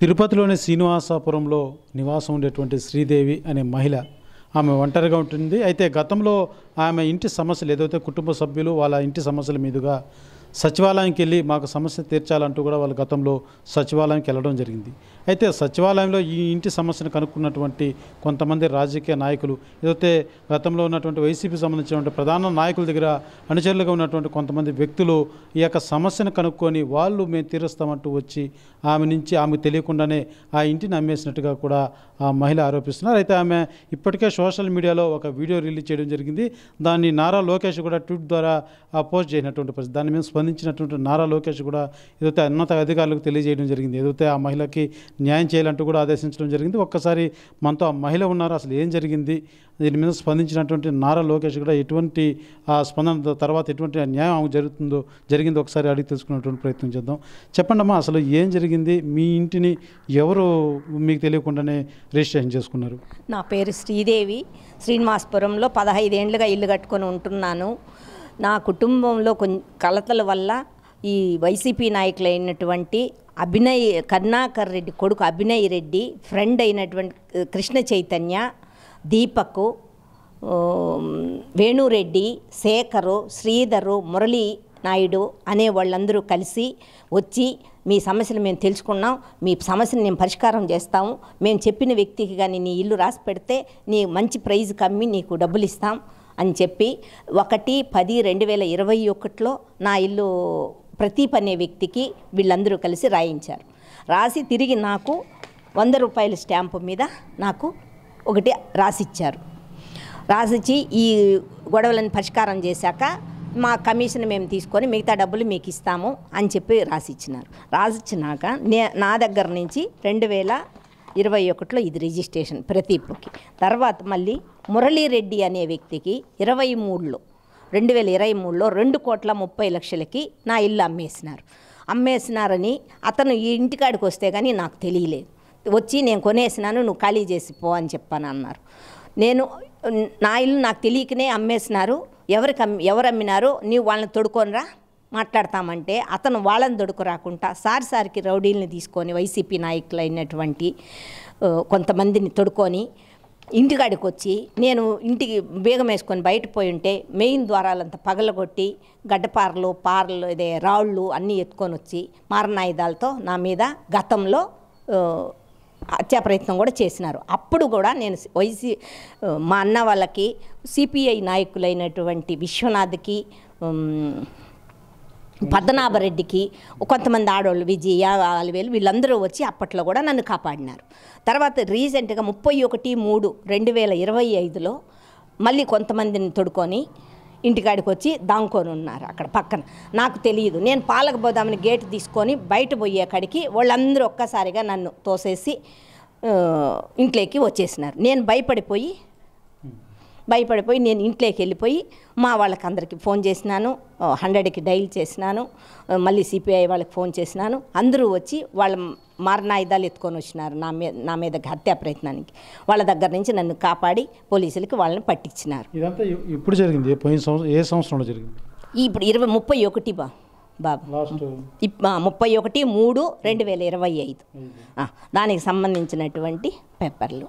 తిరుపతిలోని శ్రీనివాసపురంలో నివాసం ఉండేటువంటి శ్రీదేవి అనే మహిళ ఆమె ఒంటరిగా ఉంటుంది. అయితే గతంలో ఆమె ఇంటి సమస్యలు ఏదైతే కుటుంబ సభ్యులు వాళ్ళ ఇంటి సమస్యల మీదుగా సచివాలయానికి వెళ్ళి మాకు సమస్య తీర్చాలంటూ కూడా వాళ్ళు గతంలో సచివాలయానికి వెళ్ళడం జరిగింది. అయితే సచివాలయంలో ఈ ఇంటి సమస్యను కనుక్కున్నటువంటి కొంతమంది రాజకీయ నాయకులు ఏదైతే గతంలో ఉన్నటువంటి వైసీపీ సంబంధించినటువంటి ప్రధాన నాయకుల దగ్గర అనుచరులుగా ఉన్నటువంటి కొంతమంది వ్యక్తులు ఈ యొక్క సమస్యను కనుక్కొని వాళ్ళు మేము తీరుస్తామంటూ వచ్చి ఆమెకు తెలియకుండానే ఆ ఇంటిని అమ్మేసినట్టుగా కూడా ఆ మహిళ ఆరోపిస్తున్నారు. అయితే ఆమె ఇప్పటికే సోషల్ మీడియాలో ఒక వీడియో రిలీజ్ చేయడం జరిగింది. దాన్ని నారా లోకేష్ కూడా ట్వీట్ ద్వారా పోస్ట్ చేసినటువంటి పరిస్థితి. దాని మీద స్పందించినటువంటి నారా లోకేష్ కూడా ఏదైతే ఉన్నత అధికారులకు తెలియజేయడం జరిగింది. ఏదైతే ఆ మహిళకి న్యాయం చేయాలంటూ కూడా ఆదేశించడం జరిగింది. ఒక్కసారి మనతో ఆ మహిళ ఉన్నారు, అసలు ఏం జరిగింది, దీని మీద స్పందించినటువంటి నారా లోకేష్ కూడా ఎటువంటి స్పందన తర్వాత ఎటువంటి న్యాయం జరిగిందో ఒకసారి అడిగి తెలుసుకునేటువంటి ప్రయత్నం చేద్దాం. చెప్పండి అమ్మా, అసలు ఏం జరిగింది? మీ ఇంటిని ఎవరు మీకు తెలియకుండానే రిజిస్ట్రేషన్ చేసుకున్నారు? నా పేరు శ్రీదేవి. శ్రీనివాసపురంలో 15 ఏళ్ళుగా ఇల్లు కట్టుకొని ఉంటున్నాను. నా కుటుంబంలో కొన్ని కలతల వల్ల ఈ వైసీపీ నాయకులైనటువంటి కరుణాకర్ రెడ్డి కొడుకు అభినయ్ రెడ్డి, ఫ్రెండ్ అయినటువంటి కృష్ణ చైతన్య, దీపక్, వేణురెడ్డి, శేఖరు, శ్రీధరు, మురళీ నాయుడు అనే వాళ్ళందరూ కలిసి వచ్చి మీ సమస్యలు మేము తెలుసుకున్నాం, మీ సమస్యను మేము పరిష్కారం చేస్తాము, మేము చెప్పిన వ్యక్తికి కానీ నీ ఇల్లు రాసి పెడితే నీ మంచి ప్రైజ్ కమ్మి నీకు డబ్బులు ఇస్తాం అని చెప్పి 1/10/2021లో నా ఇల్లు ప్రదీప్ అనే వ్యక్తికి వీళ్ళందరూ కలిసి రాయించారు. రాసి తిరిగి నాకు 100 రూపాయల స్టాంపు మీద నాకు ఒకటి రాసిచ్చారు. రాసిచ్చి ఈ గొడవలను పరిష్కారం చేశాక మా కమిషన్ మేము తీసుకొని మిగతా డబ్బులు మీకు ఇస్తాము అని చెప్పి రాసిచ్చినారు. రాసిచ్చినాక నా దగ్గర నుంచి 2021లో ఇది రిజిస్ట్రేషన్ ప్రదీప్కి. తర్వాత మళ్ళీ మురళీరెడ్డి అనే వ్యక్తికి 2023లో 2,30,00,000కి నా ఇల్లు అమ్మేసినారని అతను ఈ ఇంటికాడికి వస్తే కానీ నాకు తెలియలేదు. వచ్చి నేను కొనేసినాను, నువ్వు ఖాళీ చేసిపో అని చెప్పాను అన్నారు. నా ఇల్లు నాకు తెలియకనే అమ్మేసినారు, ఎవరు అమ్మినారో నీవు వాళ్ళని తొడుకొనిరా మాట్లాడతామంటే అతను వాళ్ళని తొడుకు రాకుండా సారికి రౌడీల్ని తీసుకొని వైసీపీ నాయకులు అయినటువంటి కొంతమందిని తొడుకొని ఇంటికాడికి వచ్చి నేను ఇంటికి బేగం వేసుకొని బయటపోయి ఉంటే మెయిన్ ద్వారాలంతా పగలగొట్టి గడ్డపారలు రాళ్ళు అన్నీ ఎత్తుకొని వచ్చి మారణాయుధాలతో నా మీద గతంలో హత్యా ప్రయత్నం కూడా చేసినారు. అప్పుడు కూడా నేను మా అన్న వాళ్ళకి సిపిఐ నాయకులైనటువంటి విశ్వనాథ్కి, పద్మనాభరెడ్డికి, కొంతమంది ఆడవాళ్ళు విజయ ఆలివేలు వీళ్ళందరూ వచ్చి అప్పట్లో కూడా నన్ను కాపాడినారు. తర్వాత రీసెంట్గా 31/3/2025లో మళ్ళీ కొంతమందిని తొడుకొని ఇంటికాడికి వచ్చి దాంకొని ఉన్నారు అక్కడ పక్కన. నాకు తెలియదు, నేను పాలకు పోదామని గేటు తీసుకొని బయట పోయే కాడికి వాళ్ళందరూ ఒక్కసారిగా నన్ను తోసేసి ఇంట్లోకి వచ్చేసినారు. నేను భయపడిపోయి నేను ఇంట్లోకి వెళ్ళిపోయి మా వాళ్ళకి అందరికీ ఫోన్ చేసినాను, 100కి డైల్ చేసినాను, మళ్ళీ సిపిఐ వాళ్ళకి ఫోన్ చేసినాను. అందరూ వచ్చి వాళ్ళ మారణాయుధాలు ఎత్తుకొని వచ్చినారు నా మీద హత్యా ప్రయత్నానికి. వాళ్ళ దగ్గర నుంచి నన్ను కాపాడి పోలీసులకి వాళ్ళని పట్టించినారు. ఇదంతా ఇప్పుడు జరిగింది? ఏ సంవత్సరంలో జరిగింది? ఇప్పుడు 31 బాబు 31/3/2025 దానికి సంబంధించినటువంటి పేపర్లు.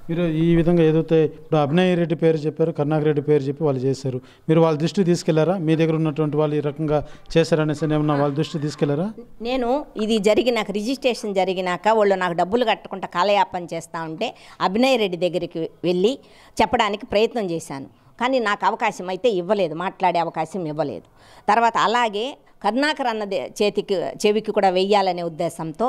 మీరు ఈ విధంగా ఏదైతే ఇప్పుడు అభినయ్ రెడ్డి పేరు చెప్పారు, కరుణాకర్ రెడ్డి పేరు చెప్పి వాళ్ళు చేశారు, మీరు వాళ్ళ దృష్టికి తీసుకెళ్లారా? మీ దగ్గర ఉన్నటువంటి వాళ్ళు ఈ రకంగా చేశారనేసి ఏమన్నా వాళ్ళ దృష్టికి తీసుకెళ్లారా? నేను ఇది జరిగినాక రిజిస్ట్రేషన్ జరిగినాక వాళ్ళు నాకు డబ్బులు కట్టకుండా కాలయాపన చేస్తూ ఉంటే అభినయ్ రెడ్డి దగ్గరికి వెళ్ళి చెప్పడానికి ప్రయత్నం చేశాను. కానీ నాకు అవకాశం అయితే ఇవ్వలేదు, మాట్లాడే అవకాశం ఇవ్వలేదు. తర్వాత అలాగే కరుణాకర్ అన్న చెవికి కూడా వెయ్యాలనే ఉద్దేశంతో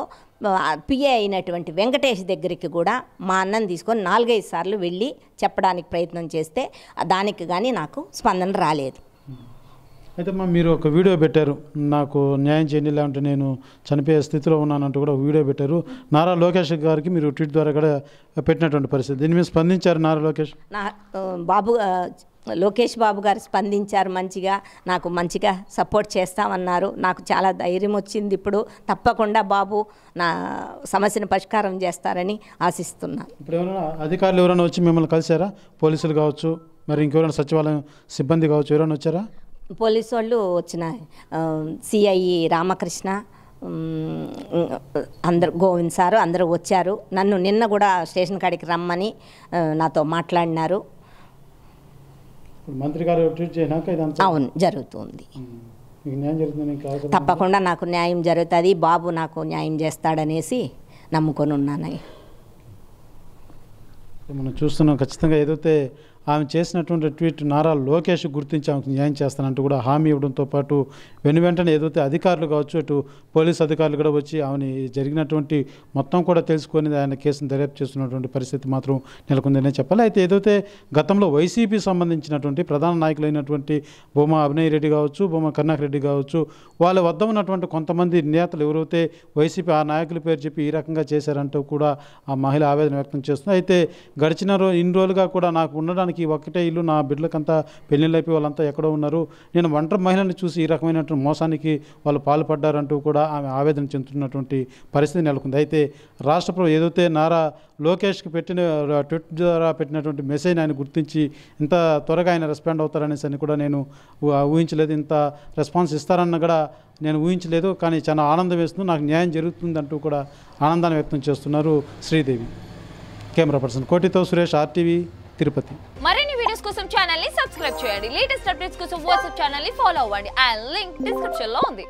పిఏ అయినటువంటి వెంకటేష్ దగ్గరికి కూడా మా అన్నని తీసుకొని 4-5 సార్లు వెళ్ళి చెప్పడానికి ప్రయత్నం చేస్తే దానికి కానీ నాకు స్పందన రాలేదు. అయితే మీరు ఒక వీడియో పెట్టారు, నాకు న్యాయం చేయండి లేదంటే నేను చనిపోయే స్థితిలో ఉన్నానంటూ కూడా వీడియో పెట్టారు. నారా లోకేష్ గారికి మీరు ట్వీట్ ద్వారా కూడా పెట్టినటువంటి పరిస్థితి, దీని మీద స్పందించారు నారా లోకేష్? లోకేష్ బాబు గారు స్పందించారు, నాకు మంచిగా సపోర్ట్ చేస్తామన్నారు. నాకు చాలా ధైర్యం వచ్చింది. ఇప్పుడు తప్పకుండా బాబు నా సమస్యను పరిష్కారం చేస్తారని ఆశిస్తున్నాను. ఇప్పుడు ఎవరైనా అధికారులు ఎవరైనా వచ్చి మిమ్మల్ని కలిసారా? పోలీసులు కావచ్చు, మరి ఇంకెవరైనా సచివాలయం సిబ్బంది కావచ్చు, ఎవరైనా వచ్చారా? పోలీసు వాళ్ళు వచ్చిన సిఐ రామకృష్ణ, అందరు గోవింద్ సారు అందరూ వచ్చారు. నన్ను నిన్న కూడా స్టేషన్ కాడికి రమ్మని నాతో మాట్లాడినారు. మంత్రి గారు ట్వీట్ చేసినాక ఇదంతా అవును జరుగుతుంది. మీకు న్యాయం జరుగుతుంది. తప్పకుండా నాకు న్యాయం జరుగుతుంది, బాబు నాకు న్యాయం చేస్తాడనేసి నమ్ముకొని ఉన్నాను. మనం చూస్తున్నాం ఖచ్చితంగా ఏదైతే ఆమె చేసినటువంటి ట్వీట్ నారా లోకేష్ గుర్తించి ఆమెకు న్యాయం చేస్తానంటూ కూడా హామీ ఇవ్వడంతో పాటు వెంటనే ఏదైతే అధికారులు కావచ్చు, అటు పోలీసు అధికారులు కూడా వచ్చి ఆమెని జరిగినటువంటి మొత్తం కూడా తెలుసుకొని ఆయన కేసును దర్యాప్తు చేస్తున్నటువంటి పరిస్థితి మాత్రం నెలకొందనే చెప్పాలి. అయితే ఏదైతే గతంలో వైసీపీ సంబంధించినటువంటి ప్రధాన నాయకులైనటువంటి భూమా అభినయ్ రెడ్డి కావచ్చు, భూమా కరుణాకర్ రెడ్డి కావచ్చు, వాళ్ళ వద్ద ఉన్నటువంటి కొంతమంది నేతలు ఎవరైతే వైసీపీ ఆ నాయకుల పేరు చెప్పి ఈ రకంగా చేశారంటూ కూడా ఆ మహిళ ఆవేదన వ్యక్తం చేస్తుంది. అయితే గడిచిన ఇన్ని రోజులుగా కూడా నాకు ఉండడానికి ఒకటే ఇల్లు, నా బిడ్డలకంతా పెళ్ళిళ్ళు అయిపోయి వాళ్ళంతా ఎక్కడో ఉన్నారు, నేను ఒంటరి మహిళని చూసి ఈ రకమైనటువంటి మోసానికి వాళ్ళు పాల్పడ్డారంటూ కూడా ఆమె ఆవేదన చెందుతున్నటువంటి పరిస్థితి నెలకొంది. అయితే రాష్ట్ర ప్రభుత్వం ఏదైతే నారా లోకేష్కి పెట్టిన ట్విట్ ద్వారా పెట్టినటువంటి మెసేజ్ ఆయన గుర్తించి ఇంత త్వరగా ఆయన రెస్పాండ్ అవుతారనేసి అని కూడా నేను ఊహించలేదు. ఇంత రెస్పాన్స్ ఇస్తారన్న కూడా నేను ఊహించలేదు. కానీ చాలా ఆనందం వేస్తుంది, నాకు న్యాయం జరుగుతుందంటూ కూడా ఆనందాన్ని వ్యక్తం చేస్తున్నారు శ్రీదేవి. కెమెరా పర్సన్ కోటితో సురేష్, RTV తిరుపతి. మరిన్ని వీడియోస్ కోసం ఛానల్ ని సబ్స్క్రైబ్ చేయండి. లేటెస్ట్ అప్డేట్స్ కోసం వాట్సాప్ ఛానల్ ని ఫాలో అవ్వండి. ఆ లింక్ డిస్క్రిప్షన్ లో ఉంది.